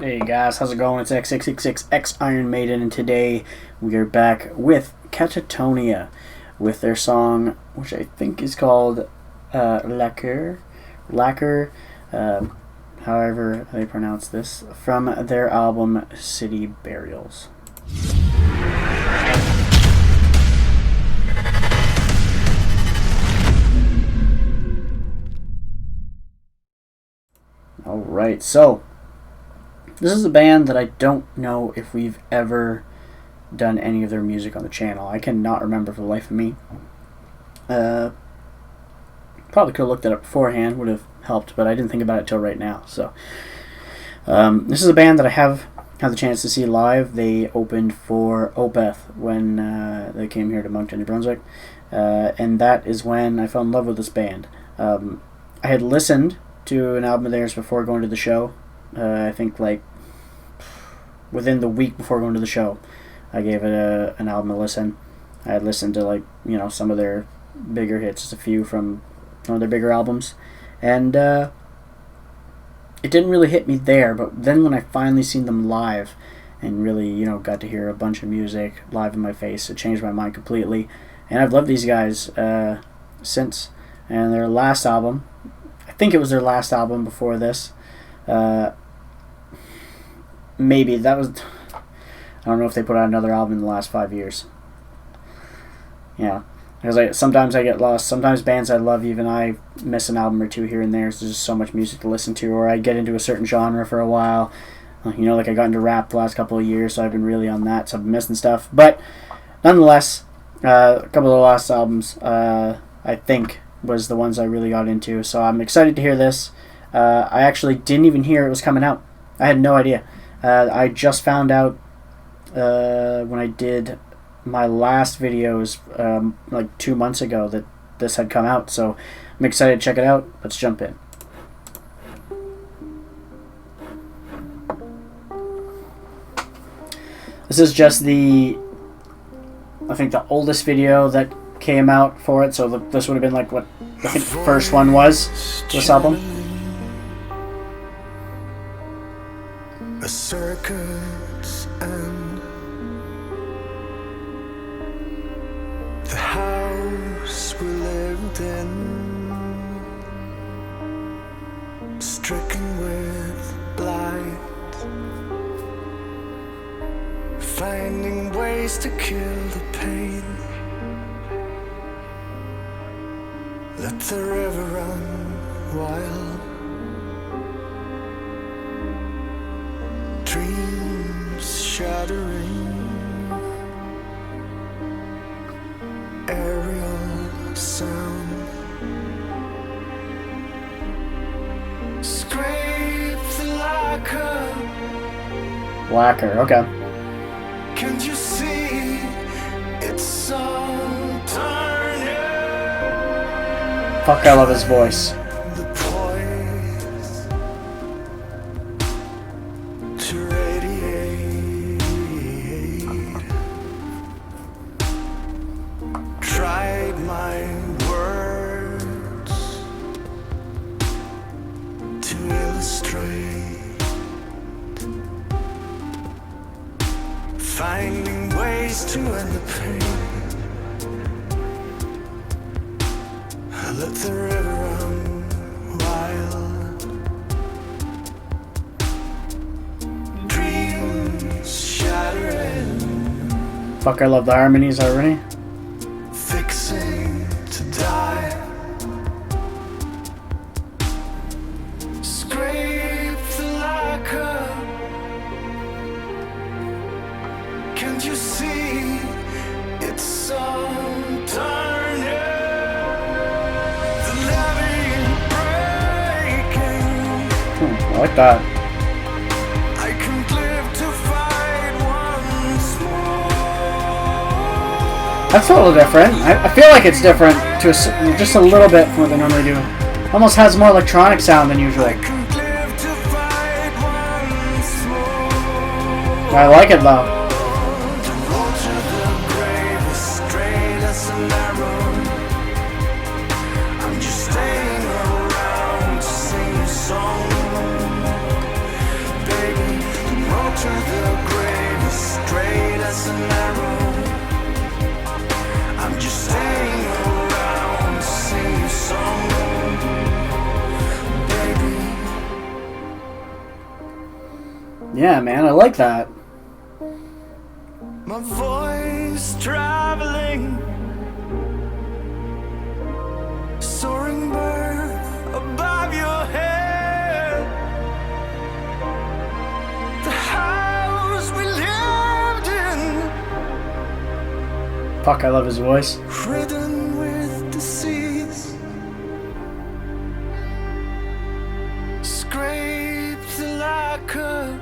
Hey guys, how's it going? It's X666X Iron Maiden, and today we are back with Katatonia with their song, which I think is called Lacquer, however they pronounce this, from their album City Burials. Alright, so this is a band that I don't know if we've ever done any of their music on the channel. I cannot remember for the life of me. Probably could have looked that up beforehand, would have helped, but I didn't think about it till right now. So this is a band that I have had the chance to see live. They opened for Opeth when they came here to Moncton, New Brunswick, and that is when I fell in love with this band. I had listened to an album of theirs before going to the show. I think like within the week before going to the show, I gave it an album a listen. I had listened to some of their bigger hits, just a few from one of their bigger albums, and it didn't really hit me there. But then when I finally seen them live and really got to hear a bunch of music live in my face, it changed my mind completely. And I've loved these guys since. And their last album, I think it was their last album before this. Maybe that was. I don't know if they put out another album in the last 5 years. Yeah, because sometimes I get lost. Sometimes bands I love, even I miss an album or two here and there. So there's just so much music to listen to, or I get into a certain genre for a while. Like I got into rap the last couple of years, so I've been really on that. So I've been missing stuff, but nonetheless, a couple of the last albums I think was the ones I really got into. So I'm excited to hear this. I actually didn't even hear it was coming out. I had no idea. I just found out when I did my last videos like 2 months ago that this had come out. So I'm excited to check it out. Let's jump in. This is just I think the oldest video that came out for it. So this would have been like what I think the first one was, this album. A circuit's end. The house we lived in, stricken with blight, finding ways to kill the pain. Let the river run wild. Dreams shattering, aerial sound. Scrape the Lacquer, okay. Can't you see it's all turning? Fuck, I love his voice. Finding ways to end the pain. Let the river run wild. Dreams shattering. Fuck, I love the harmonies already. Fixing to die. Scrape the lacquer. Can't you see it's all turning? The levee breaking. I like that. I can't live to fight once more. That's a little different. I feel like it's different to just a little bit from what they normally do. Almost has more electronic sound than usual. I can't live to fight once more. I like it though. Baby, to the grave is straight as an arrow. I'm just staying around to sing your song, baby. Yeah, man, I like that. My voice traveling, soaring bird above your head. The house we lived in, Fuck, I love his voice. ridden with disease. Scrape the lacquer.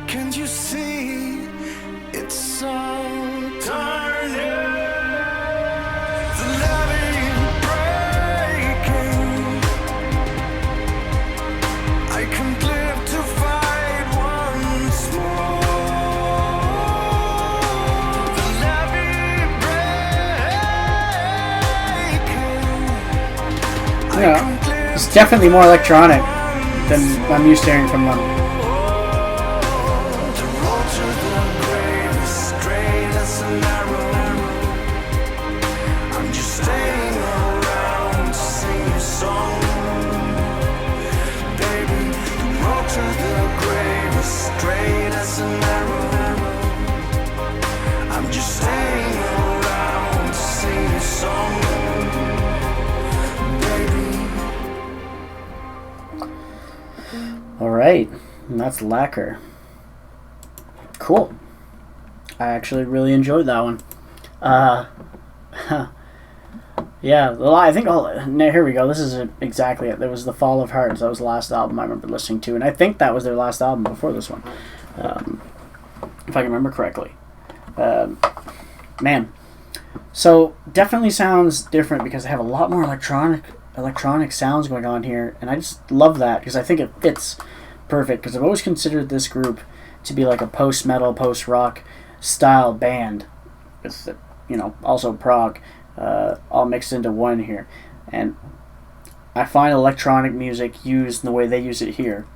Can't you see it's all turning? The levee breaking. I can't live to fight once more. The levee breaking. Yeah, it's definitely more electronic than I'm used to hearing from them. Alright, and that's Lacquer. Cool. I actually really enjoyed that one. Yeah, I think here we go. This is exactly it. There was The Fall of Hearts. That was the last album I remember listening to, and I think that was their last album before this one, if I can remember correctly. Man, so definitely sounds different because they have a lot more electronic sounds going on here, and I just love that because I think it fits perfect. Because I've always considered this group to be like a post-metal, post-rock style band with, also prog, all mixed into one here. And I find electronic music used in the way they use it here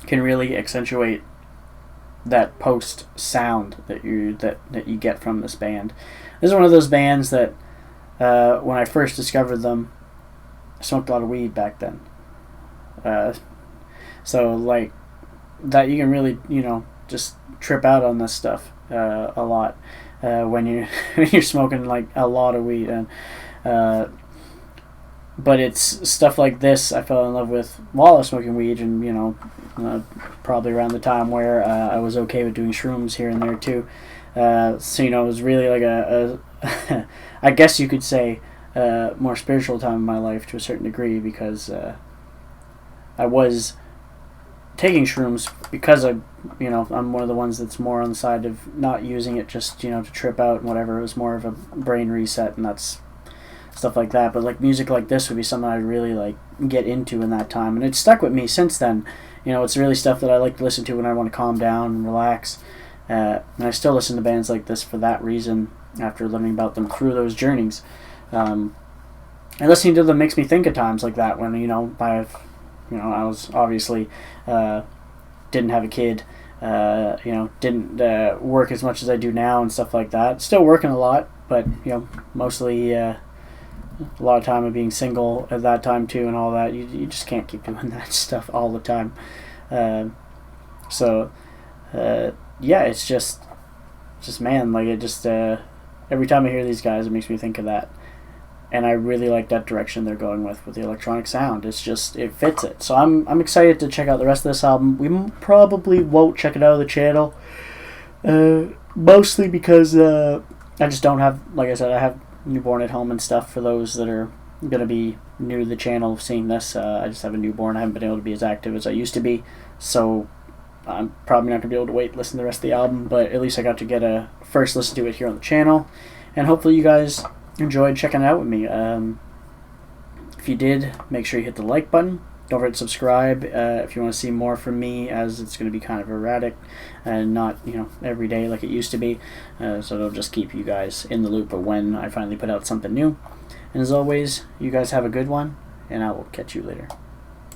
can really accentuate that post sound that you get from this band. This is one of those bands that when I first discovered them, I smoked a lot of weed back then. So like that, you can really just trip out on this stuff a lot when you're smoking like a lot of weed. And but it's stuff like this I fell in love with while I was smoking weed, and probably around the time where I was okay with doing shrooms here and there too. So it was really like a I guess you could say more spiritual time in my life to a certain degree, because I was taking shrooms because I'm one of the ones that's more on the side of not using it just to trip out and whatever. It was more of a brain reset, and that's stuff like that. But like music like this would be something I'd really like get into in that time, and it's stuck with me since then. It's really stuff that I like to listen to when I want to calm down and relax, and I still listen to bands like this for that reason after learning about them through those journeys. And listening to them makes me think of times like that when I was obviously didn't have a kid, didn't work as much as I do now and stuff like that. Still working a lot, but mostly a lot of time of being single at that time too, and all that. You just can't keep doing that stuff all the time. Yeah, it's just man, like it just every time I hear these guys, it makes me think of that. And I really like that direction they're going with the electronic sound. It fits it. So I'm excited to check out the rest of this album. We probably won't check it out of the channel, mostly because I just don't have, like I said, I have newborn at home and stuff. For those that are going to be new to the channel seeing this, I just have a newborn. I haven't been able to be as active as I used to be, so I'm probably not going to be able to wait and listen to the rest of the album, but at least I got to get a first listen to it here on the channel, and hopefully you guys enjoyed checking it out with me. If you did, make sure you hit the like button. Don't forget to subscribe if you want to see more from me, as it's going to be kind of erratic and not every day like it used to be, so it'll just keep you guys in the loop of when I finally put out something new. And as always, you guys have a good one, and I will catch you later.